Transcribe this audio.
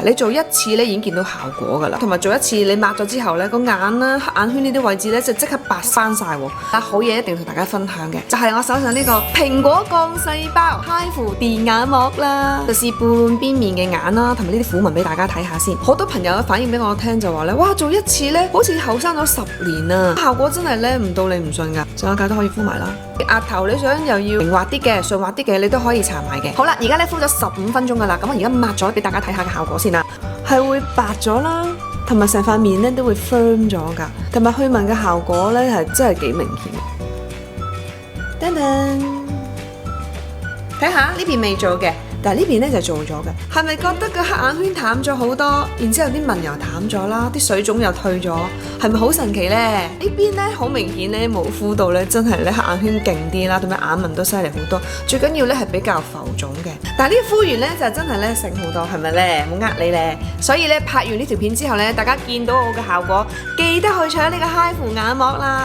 你做一次咧已經見到效果㗎啦，同埋做一次你抹咗之後咧，個眼啦、黑眼圈呢啲位置咧就即刻白翻晒喎。但好嘢一定要同大家分享嘅，就係我手上呢個蘋果幹細胞 HIFU 電眼膜啦，就試半邊面嘅眼啦，同埋呢啲苦紋俾大家睇下先。好多朋友反映俾我聽就話咧，哇做一次咧好似後生咗10年啊，效果真係咧唔到你唔信㗎。上眼界都可以敷埋啦，額頭你想又要平滑啲嘅、順滑啲嘅，你都可以搽埋嘅。好啦，而家咧敷咗15分鐘㗎啦，咁我而家抹咗俾大家睇下嘅效果先啦，係會白咗啦，同埋成塊面咧都會 firm 咗㗎，同埋去紋嘅效果咧係真係幾明顯。噔噔，睇下呢邊未做嘅，但係呢邊咧就做咗嘅，係咪覺得個黑眼圈淡咗好多？然之後啲紋又淡咗啦，啲水腫又退咗，係咪好神奇呢？呢邊咧好明顯咧冇敷到咧，真係咧黑眼圈勁啲啦，同埋眼紋都犀利好多。最緊要咧係比較浮腫嘅，但係呢敷完咧就真係咧醒好多，係咪咧？冇呃你咧。所以咧拍完呢條片之後咧，大家見到我嘅效果，記得去搶呢個HIFU眼膜啦。